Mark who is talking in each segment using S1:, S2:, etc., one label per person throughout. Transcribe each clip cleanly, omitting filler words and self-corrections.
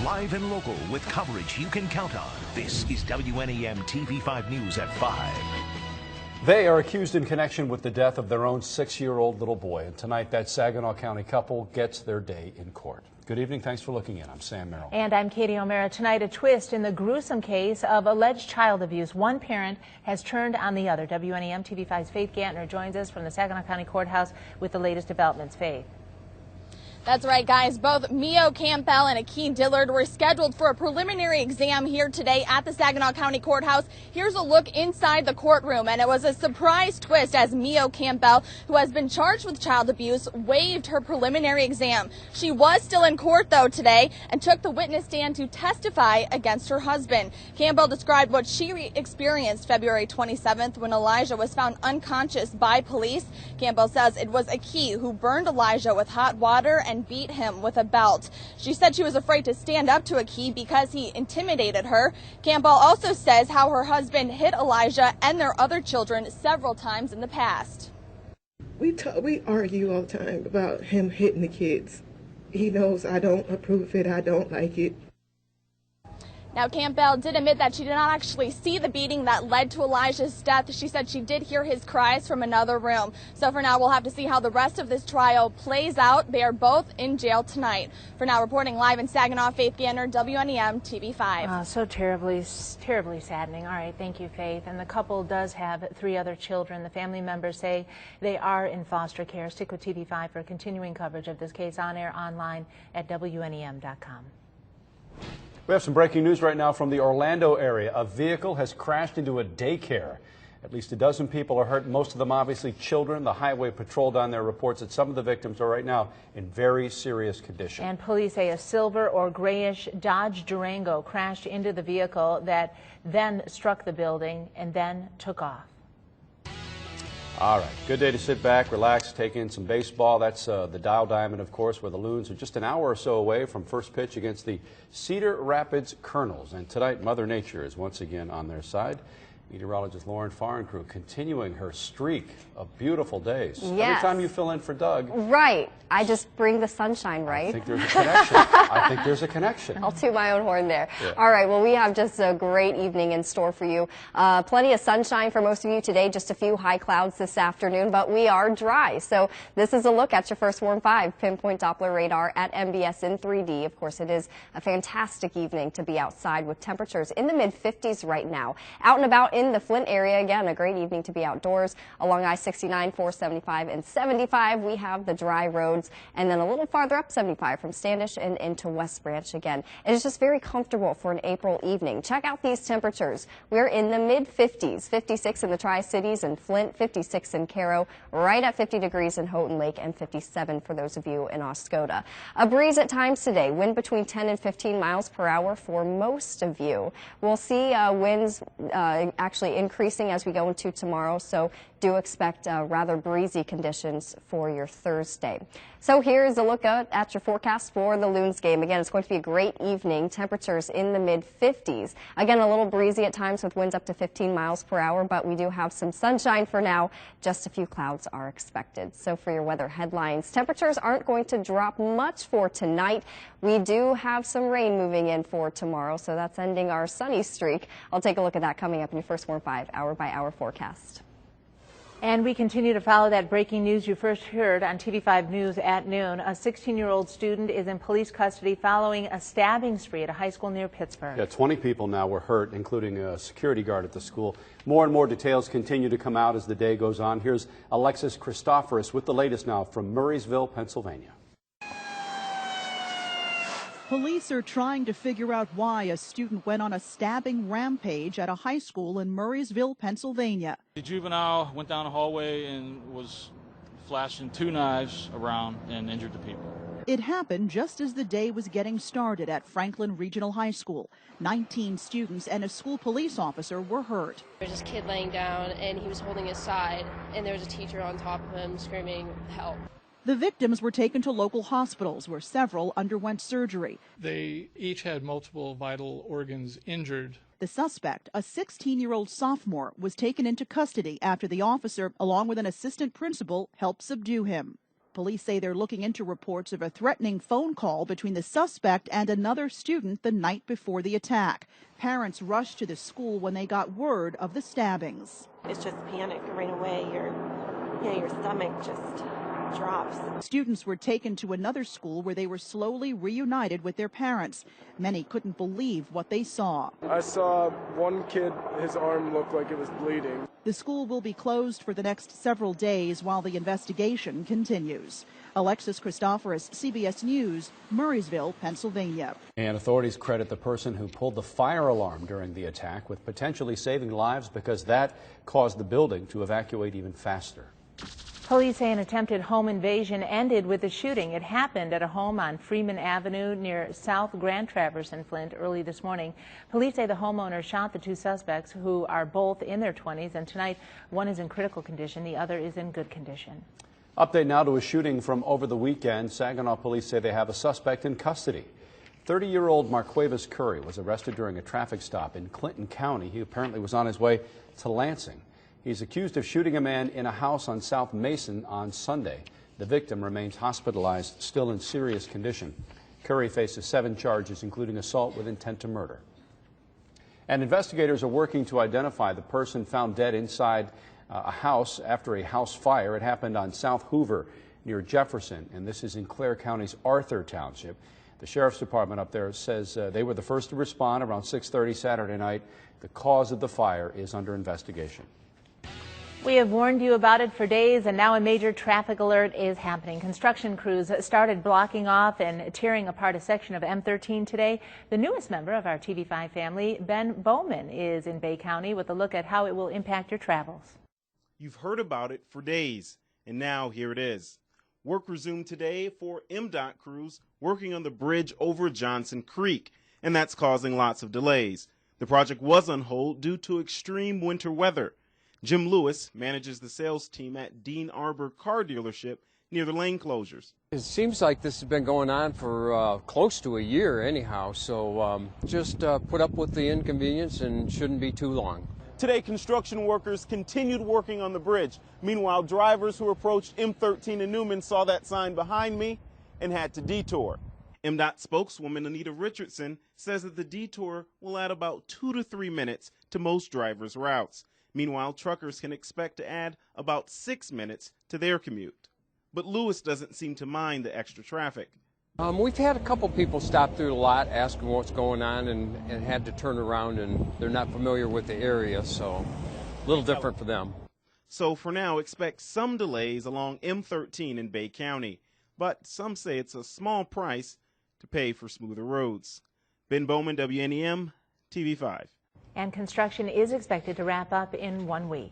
S1: live and local with coverage you can count on. This is WNEM TV5 News at 5.
S2: They are accused in connection with the death of their own 6-year-old little boy. And tonight, that Saginaw County couple gets their day in court. Good evening. Thanks for looking in. I'm Sam Merrill.
S3: And I'm Katie O'Mara. Tonight, a twist in the gruesome case of alleged child abuse. One parent has turned on the other. WNEM TV5's Faith Gantner joins us from the Saginaw County Courthouse with the latest developments. Faith.
S4: That's right, guys. Both Mio Campbell and Akeem Dillard were scheduled for a preliminary exam here today at the Saginaw County Courthouse. Here's a look inside the courtroom, and it was a surprise twist as Mio Campbell, who has been charged with child abuse, waived her preliminary exam. She was still in court, though, today and took the witness stand to testify against her husband. Campbell described what she experienced February 27th when Elijah was found unconscious by police. Campbell says it was Akeem who burned Elijah with hot water and beat him with a belt. She said she was afraid to stand up to Akeem because he intimidated her. Campbell also says how her husband hit Elijah and their other children several times in the past.
S5: We argue all the time about him hitting the kids. He knows I don't approve of it. I don't like it.
S4: Now, Campbell did admit that she did not actually see the beating that led to Elijah's death. She said she did hear his cries from another room. So for now, we'll have to see how the rest of this trial plays out. They are both in jail tonight. For now, reporting live in Saginaw, Faith Gantner, WNEM TV5.
S3: So terribly saddening. All right, thank you, Faith. And the couple does have 3 other children. The family members say they are in foster care. Stick with TV5 for continuing coverage of this case on air, online at WNEM.com.
S2: We have some breaking news right now from the Orlando area. A vehicle has crashed into a daycare. At least a dozen people are hurt, most of them obviously children. The highway patrol down there reports that some of the victims are right now in very serious condition. And
S3: police say a silver or grayish Dodge Durango crashed into the vehicle that then struck the building and then took off.
S2: All right, good day to sit back, relax, take in some baseball. That's the Dial Diamond, of course, where the Loons are just an hour or so away from first pitch against the Cedar Rapids Colonels. And tonight, Mother Nature is once again on their side. Meteorologist Lauren Farncrew continuing her streak of beautiful days.
S6: Yes.
S2: Every time you fill in for Doug.
S6: Right. I just bring the sunshine, right?
S2: I think there's a connection. I think there's a connection.
S6: I'll toot my own horn there.
S2: Yeah.
S6: All right. Well, we have just a great evening in store for you. Plenty of sunshine for most of you today. Just a few high clouds this afternoon, but we are dry. So this is a look at your first Warm 5 pinpoint Doppler radar at MBS in 3D. Of course, it is a fantastic evening to be outside with temperatures in the mid-50s right now. Out and about in the Flint area, again, a great evening to be outdoors. Along I-69, 475, and 75, we have the dry roads. And then a little farther up 75 from Standish and into West Branch again. It is just very comfortable for an April evening. Check out these temperatures. We're in the mid-50s, 56 in the Tri-Cities and Flint, 56 in Caro, right at 50 degrees in Houghton Lake, and 57 for those of you in Oscoda. A breeze at times today, wind between 10 and 15 miles per hour for most of you. We'll see winds actually increasing as we go into tomorrow, so do expect rather breezy conditions for your Thursday. So here's a look at your forecast for the Loons game. Again, it's going to be a great evening. Temperatures in the mid-50s. Again, a little breezy at times with winds up to 15 miles per hour, but we do have some sunshine for now. Just a few clouds are expected. So for your weather headlines, temperatures aren't going to drop much for tonight. We do have some rain moving in for tomorrow, so that's ending our sunny streak. I'll take a look at that coming up in your first Warm 5 hour-by-hour forecast.
S3: And we continue to follow that breaking news you first heard on TV5 News at noon. A 16-year-old student is in police custody following a stabbing spree at a high school near Pittsburgh.
S2: Yeah, 20 people now were hurt, including a security guard at the school. More and more details continue to come out as the day goes on. Here's Alexis Christoforous with the latest now from Murraysville, Pennsylvania.
S7: Police are trying to figure out why a student went on a stabbing rampage at a high school in Murraysville, Pennsylvania.
S8: The juvenile went down the hallway and was flashing 2 knives around and injured the people.
S7: It happened just as the day was getting started at Franklin Regional High School. 19 students and a school police officer were hurt.
S9: There was this kid laying down and he was holding his side, and there was a teacher on top of him screaming, "Help."
S7: The victims were taken to local hospitals where several underwent surgery.
S10: They each had multiple vital organs injured.
S7: The suspect, a 16-year-old sophomore, was taken into custody after the officer, along with an assistant principal, helped subdue him. Police say they're looking into reports of a threatening phone call between the suspect and another student the night before the attack. Parents rushed to the school when they got word of the stabbings.
S11: It's just panic right away. Your stomach just drops.
S7: Students were taken to another school where they were slowly reunited with their parents. Many couldn't believe what they saw.
S12: I saw one kid, his arm looked like it was bleeding.
S7: The school will be closed for the next several days while the investigation continues. Alexis Christoforous, CBS News, Murraysville, Pennsylvania.
S2: And authorities credit the person who pulled the fire alarm during the attack with potentially saving lives because that caused the building to evacuate even faster.
S3: Police say an attempted home invasion ended with a shooting. It happened at a home on Freeman Avenue near South Grand Traverse in Flint early this morning. Police say the homeowner shot the two suspects, who are both in their 20s, and tonight one is in critical condition, the other is in good condition.
S2: Update now to a shooting from over the weekend. Saginaw police say they have a suspect in custody. 30-year-old Marquavis Curry was arrested during a traffic stop in Clinton County. He apparently was on his way to Lansing. He's accused of shooting a man in a house on South Mason on Sunday. The victim remains hospitalized, still in serious condition. Curry faces 7 charges, including assault with intent to murder. And investigators are working to identify the person found dead inside a house after a house fire. It happened on South Hoover near Jefferson, and this is in Clare County's Arthur Township. The Sheriff's Department up there says they were the first to respond around 6:30 Saturday night. The cause of the fire is under investigation.
S3: We have warned you about it for days, and now a major traffic alert is happening. Construction crews started blocking off and tearing apart a section of M13 today. The newest member of our TV5 family, Ben Bowman, is in Bay County with a look at how it will impact your travels.
S13: You've heard about it for days, and now here it is. Work resumed today for MDOT crews working on the bridge over Johnson Creek, and that's causing lots of delays. The project was on hold due to extreme winter weather. Jim Lewis manages the sales team at Dean Arbor Car Dealership near the lane closures.
S14: It seems like this has been going on for close to a year anyhow, so just put up with the inconvenience and shouldn't be too long.
S13: Today, construction workers continued working on the bridge. Meanwhile, drivers who approached M13 in Newman saw that sign behind me and had to detour. MDOT spokeswoman Anita Richardson says that the detour will add about 2 to 3 minutes to most drivers' routes. Meanwhile, truckers can expect to add about 6 minutes to their commute. But Lewis doesn't seem to mind the extra traffic.
S14: We've had a couple people stop through the lot asking what's going on and had to turn around, and they're not familiar with the area, so a little different for them.
S13: So for now, expect some delays along M13 in Bay County, but some say it's a small price to pay for smoother roads. Ben Bowman, WNEM TV5.
S3: And construction is expected to wrap up in 1 week.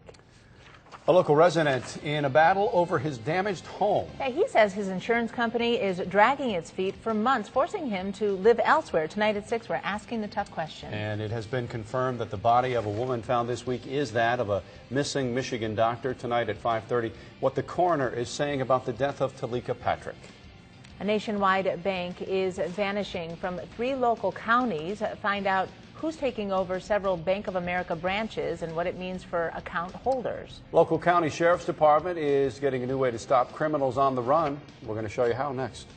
S2: A local resident in a battle over his damaged home.
S3: Yeah, he says his insurance company is dragging its feet for months, forcing him to live elsewhere. Tonight at 6, we're asking the tough question.
S2: And it has been confirmed that the body of a woman found this week is that of a missing Michigan doctor. Tonight at 5:30, what the coroner is saying about the death of Talika Patrick.
S3: A nationwide bank is vanishing from 3 local counties. Find out who's taking over several Bank of America branches and what it means for account holders.
S2: Local county sheriff's department is getting a new way to stop criminals on the run. We're going to show you how next.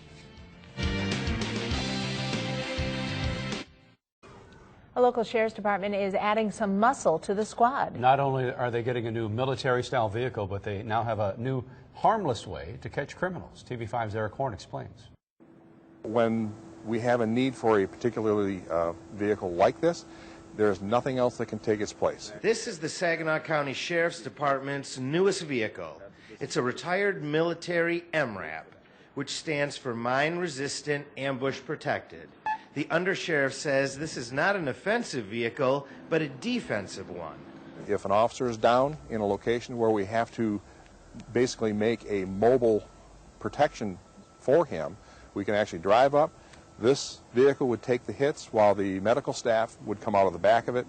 S3: A local sheriff's department is adding some muscle to the squad.
S2: Not only are they getting a new military-style vehicle, but they now have a new harmless way to catch criminals. TV5's Eric Horn explains.
S15: When we have a need for a particularly vehicle like this, there's nothing else that can take its place.
S16: This is the Saginaw County Sheriff's Department's newest vehicle. It's a retired military MRAP, which stands for Mine Resistant Ambush Protected. The undersheriff says this is not an offensive vehicle, but a defensive one.
S15: If an officer is down in a location where we have to basically make a mobile protection for him, we can actually drive up. This vehicle would take the hits while the medical staff would come out of the back of it,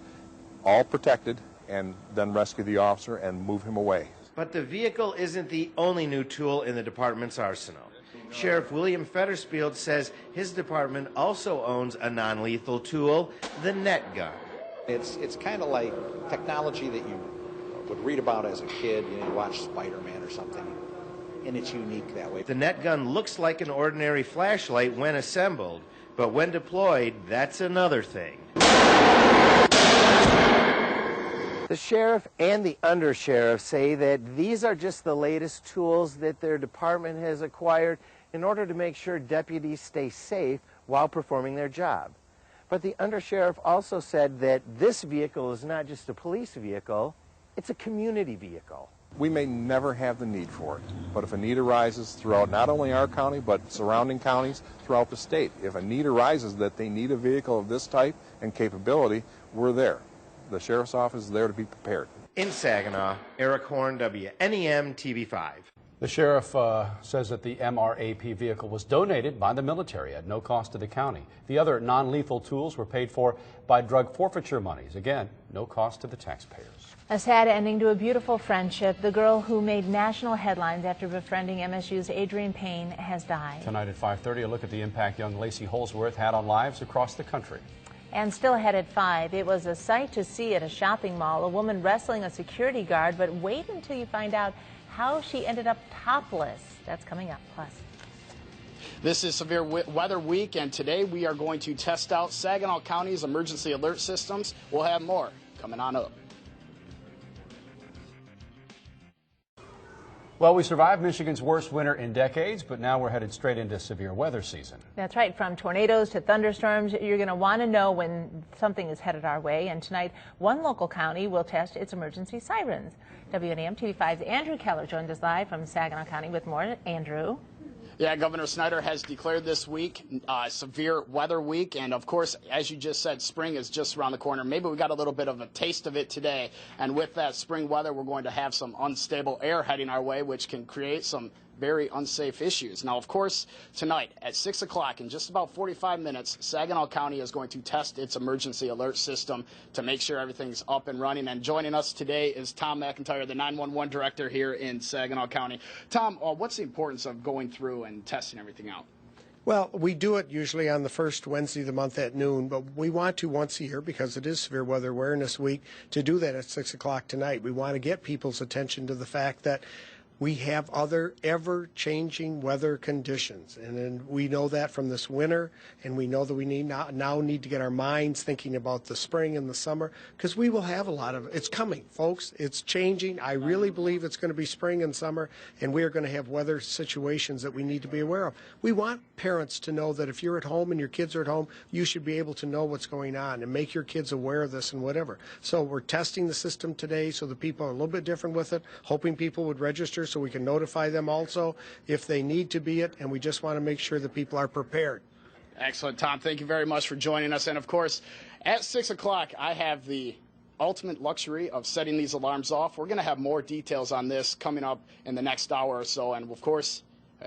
S15: all protected, and then rescue the officer and move him away.
S16: But the vehicle isn't the only new tool in the department's arsenal. Sheriff William Fetterspield says his department also owns a non-lethal tool, the net gun.
S17: It's kind of like technology that you would read about as a kid. You know, you watch Spider-Man or something. and it's unique that way.
S16: The net gun looks like an ordinary flashlight when assembled, but when deployed, that's another thing. The sheriff and the undersheriff say that these are just the latest tools that their department has acquired in order to make sure deputies stay safe while performing their job. But the undersheriff also said that this vehicle is not just a police vehicle, it's a community vehicle.
S15: We may never have the need for it, but if a need arises throughout not only our county, but surrounding counties throughout the state, if a need arises that they need a vehicle of this type and capability, we're there. The sheriff's office is there to be prepared.
S16: In Saginaw, Eric Horn, WNEM TV5.
S2: The sheriff says that the MRAP vehicle was donated by the military at no cost to the county. The other non-lethal tools were paid for by drug forfeiture monies. Again, no cost to the taxpayers.
S3: A sad ending to a beautiful friendship. The girl who made national headlines after befriending MSU's Adrian Payne has died.
S2: Tonight at 5:30, a look at the impact young Lacey Holsworth had on lives across the country.
S3: And still ahead at 5, it was a sight to see at a shopping mall, a woman wrestling a security guard, but wait until you find out how she ended up topless. That's coming up. Plus,
S18: this is Severe Weather Week, and today we are going to test out Saginaw County's emergency alert systems. We'll have more coming on up.
S2: Well, we survived Michigan's worst winter in decades, but now we're headed straight into severe weather season.
S3: that's right. From tornadoes to thunderstorms, you're going to want to know when something is headed our way. And tonight, one local county will test its emergency sirens. WNEM TV5's Andrew Keller joined us live from Saginaw County with more. Andrew.
S18: Yeah, Governor Snyder has declared this week severe weather week. And of course, as you just said, spring is just around the corner. Maybe we got a little bit of a taste of it today. And with that spring weather, we're going to have some unstable air heading our way, which can create some very unsafe issues. Now, of course, tonight at 6 o'clock, in just about 45 minutes, Saginaw County is going to test its emergency alert system to make sure everything's up and running. And joining us today is Tom McIntyre, the 911 director here in Saginaw County. Tom, what's the importance of going through and testing everything out?
S19: Well, we do it usually on the first Wednesday of the month at noon, but we want to once a year, because it is Severe Weather Awareness Week, to do that at 6 o'clock tonight. We want to get people's attention to the fact that we have other ever-changing weather conditions, and then we know that from this winter, and we know that we now need to get our minds thinking about the spring and the summer, because we will have a lot of it's coming, folks. It's changing. I really believe it's going to be spring and summer, and we are going to have weather situations that we need to be aware of. We want parents to know that if you're at home and your kids are at home, you should be able to know what's going on and make your kids aware of this and whatever. So we're testing the system today so that people are a little bit different with it, hoping people would register so we can notify them also if they need to be it, and we just want to make sure that people are prepared.
S18: Excellent, Tom. Thank you very much for joining us. And of course, at 6 o'clock, I have the ultimate luxury of setting these alarms off. We're going to have more details on this coming up in the next hour or so. And of course,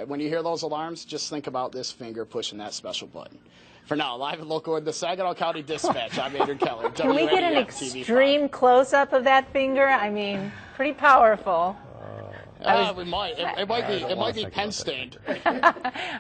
S18: when you hear those alarms, just think about this finger pushing that special button. For now, live and local in the Saginaw County Dispatch, I'm Andrew Keller.
S3: Can we get an extreme close-up of that finger? I mean, pretty powerful.
S18: We might. It might be pen stained.
S3: All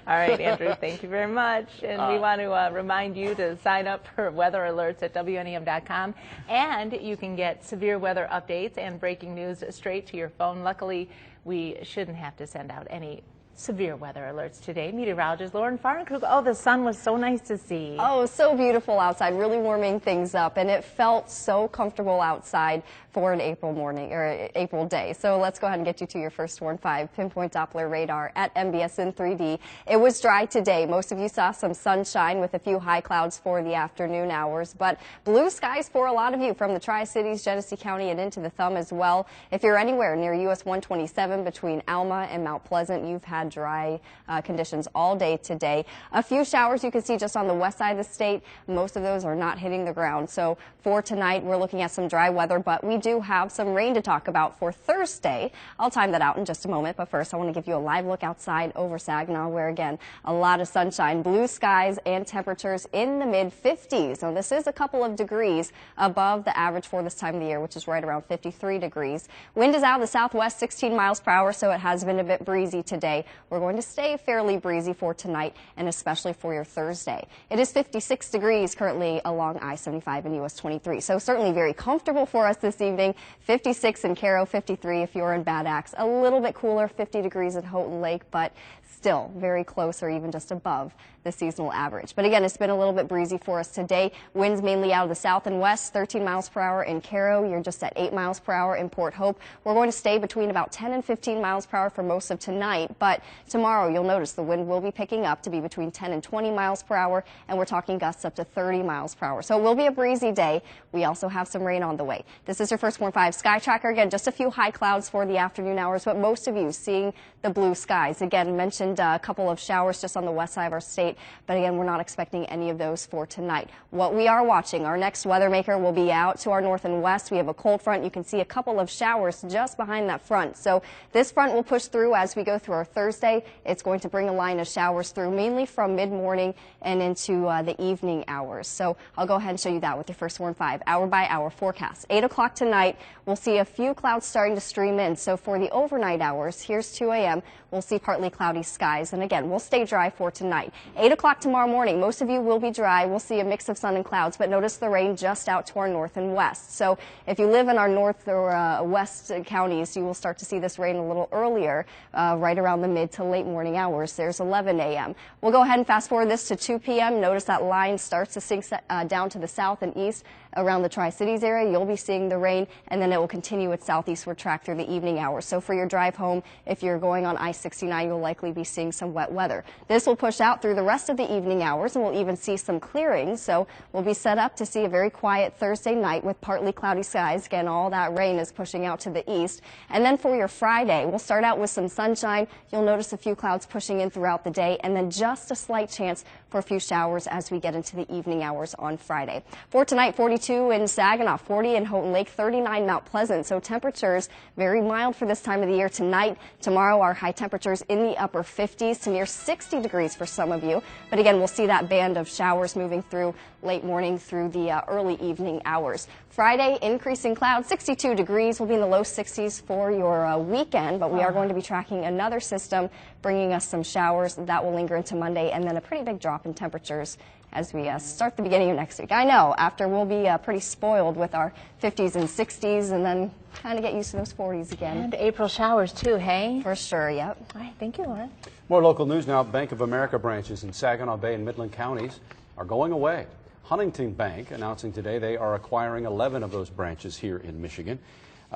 S3: right, Andrew, thank you very much. And we want to remind you to sign up for weather alerts at WNEM.com. And you can get severe weather updates and breaking news straight to your phone. Luckily, we shouldn't have to send out any severe weather alerts today. Meteorologist Lauren Farnkrug. Oh, the sun was so nice to see.
S6: Oh, so beautiful outside, really warming things up, and it felt so comfortable outside for an April morning or April day. So let's go ahead and get you to your first Warn 5 pinpoint Doppler radar at MBS in 3D. It was dry today. Most of you saw some sunshine with a few high clouds for the afternoon hours, but blue skies for a lot of you from the Tri-Cities, Genesee County, and into the Thumb as well. If you're anywhere near US 127 between Alma and Mount Pleasant, you've had dry conditions all day today. A few showers you can see just on the west side of the state. Most of those are not hitting the ground. So for tonight, we're looking at some dry weather, but we do have some rain to talk about for Thursday. I'll time that out in just a moment, but first I want to give you a live look outside over Saginaw, where again, a lot of sunshine, blue skies, and temperatures in the mid-50s. Now this is a couple of degrees above the average for this time of the year, which is right around 53 degrees. Wind is out of the southwest, 16 miles per hour, so it has been a bit breezy today. we're going to stay fairly breezy for tonight and especially for your Thursday. It is 56 degrees currently along I-75 and US 23, so certainly very comfortable for us this evening. 56 in Caro, 53 if you're in Bad Axe. A little bit cooler, 50 degrees at Houghton Lake, but still very close or even just above the seasonal average. But again, it's been a little bit breezy for us today. Winds mainly out of the south and west, 13 miles per hour in Caro. You're just at 8 miles per hour in Port Hope. We're going to stay between about 10 and 15 miles per hour for most of tonight. But tomorrow, you'll notice the wind will be picking up to be between 10 and 20 miles per hour. And we're talking gusts up to 30 miles per hour. So it will be a breezy day. We also have some rain on the way. This is your First Warn 5 Sky Tracker. Again, just a few high clouds for the afternoon hours, but most of you seeing the blue skies. Again, mentioned a couple of showers just on the west side of our state, but again, we're not expecting any of those for tonight. What we are watching, our next weather maker will be out to our north and west. We have a cold front. You can see a couple of showers just behind that front. So this front will push through as we go through our Thursday. It's going to bring a line of showers through mainly from mid-morning and into the evening hours. So I'll go ahead and show you that with your First Warn 5 hour by hour forecast. 8 o'clock tonight, we'll see a few clouds starting to stream in. So for the overnight hours, here's 2 a.m., we'll see partly cloudy skies. And again, we'll stay dry for tonight. 8 o'clock tomorrow morning, most of you will be dry. We'll see a mix of sun and clouds, but notice the rain just out to our north and west. So if you live in our north or west counties, you will start to see this rain a little earlier, right around the mid to late morning hours. There's 11 a.m. We'll go ahead and fast forward this to 2 p.m. Notice that line starts to sink down to the south and east around the Tri-Cities area. You'll be seeing the rain, and then it will continue its southeastward track through the evening hours. So for your drive home, if you're going on I-69, you'll likely be seeing some wet weather. This will push out through the rest of the evening hours, and we'll even see some clearings. So we'll be set up to see a very quiet Thursday night with partly cloudy skies. Again, all that rain is pushing out to the east. And then for your Friday, we'll start out with some sunshine. You'll notice a few clouds pushing in throughout the day, and then just a slight chance for a few showers as we get into the evening hours on Friday. For tonight, 42 in Saginaw, 40 in Houghton Lake, 39 Mount Pleasant. So temperatures very mild for this time of the year tonight. Tomorrow, our high temperatures in the upper 50s to near 60 degrees for some of you. But again, we'll see that band of showers moving through late morning through the early evening hours. Friday, increasing clouds, 62 degrees. We'll be in the low 60s for your weekend, but we are going to be tracking another system bringing us some showers. That will linger into Monday, and then a pretty big drop in temperatures as we start the beginning of next week. I know, after we'll be pretty spoiled with our 50s and 60s, and then kind of get used to those 40s again.
S3: And April showers too, hey?
S6: For sure, yep.
S3: All right, thank you, Laura.
S2: More local news now. Bank of America branches in Saginaw Bay and Midland counties are going away. Huntington Bank announcing today they are acquiring 11 of those branches here in Michigan.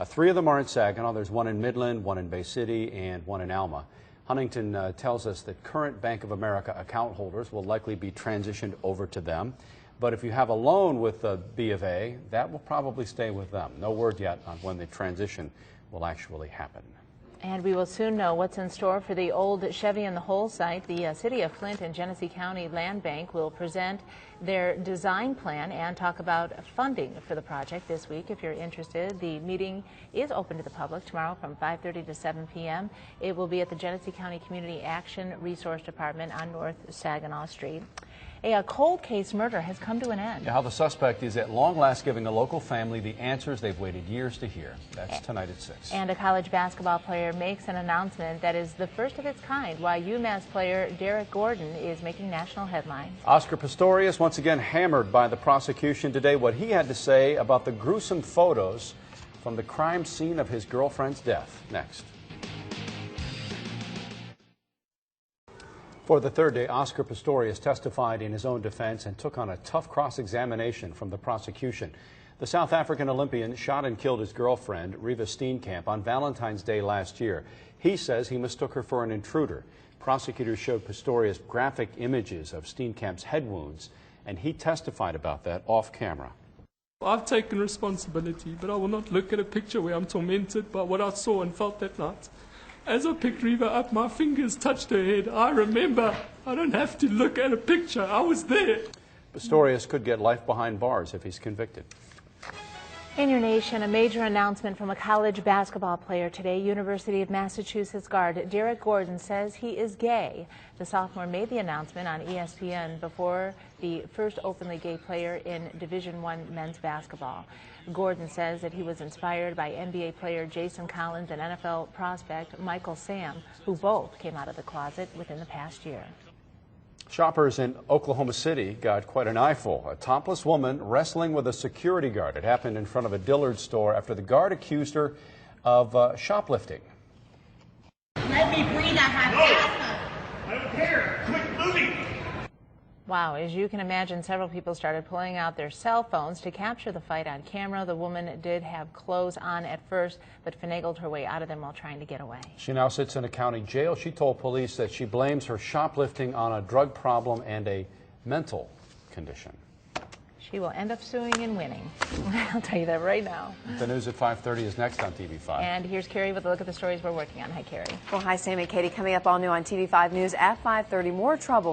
S2: 3 of them are in Saginaw. There's one in Midland, one in Bay City, and one in Alma. Huntington tells us that current Bank of America account holders will likely be transitioned over to them. But if you have a loan with the B of A, that will probably stay with them. No word yet on when the transition will actually happen.
S3: And we will soon know what's in store for the old Chevy in the Hole site. The City of Flint and Genesee County Land Bank will present their design plan and talk about funding for the project this week. If you're interested, the meeting is open to the public tomorrow from 5:30 to 7 p.m. It will be at the Genesee County Community Action Resource Department on North Saginaw Street. A cold case murder has come to an end.
S2: How the suspect is at long last giving a local family the answers they've waited years to hear. That's tonight at 6.
S3: And a college basketball player makes an announcement that is the first of its kind, while UMass player Derek Gordon is making national headlines.
S2: Oscar Pistorius once again hammered by the prosecution today what he had to say about the gruesome photos from the crime scene of his girlfriend's death. Next. For the third day, Oscar Pistorius testified in his own defense and took on a tough cross-examination from the prosecution. The South African Olympian shot and killed his girlfriend, Reva Steenkamp, on Valentine's Day last year. He says he mistook her for an intruder. Prosecutors showed Pistorius graphic images of Steenkamp's head wounds, and he testified about that off camera.
S20: I've taken responsibility, but I will not look at a picture where I'm tormented by what I saw and felt that night. As I picked Reva up, my fingers touched her head. I remember. I don't have to look at a picture. I was there.
S2: Pistorius could get life behind bars if he's convicted.
S3: In your nation, a major announcement from a college basketball player today. University of Massachusetts guard Derek Gordon says he is gay. The sophomore made the announcement on ESPN before the first openly gay player in Division I men's basketball. Gordon says that he was inspired by NBA player Jason Collins and NFL prospect Michael Sam, who both came out of the closet within the past year.
S2: Shoppers in Oklahoma City got quite an eyeful. A topless woman wrestling with a security guard. It happened in front of a Dillard store after the guard accused her of shoplifting.
S21: Let me breathe, I have asthma. I don't care. Quit moving.
S3: Wow, as you can imagine, several people started pulling out their cell phones to capture the fight on camera. The woman did have clothes on at first, but finagled her way out of them while trying to get away. She
S2: now sits in a county jail. She told police that she blames her shoplifting on a drug problem and a mental condition.
S3: She will end up suing and winning. I'll tell you that right now.
S2: The news at 5:30 is next on TV5.
S3: And here's Carrie with a look at the stories we're working on. Hi, Carrie.
S22: Well, hi, Sam and Katie. Coming up all new on TV5 News at 5:30. More trouble.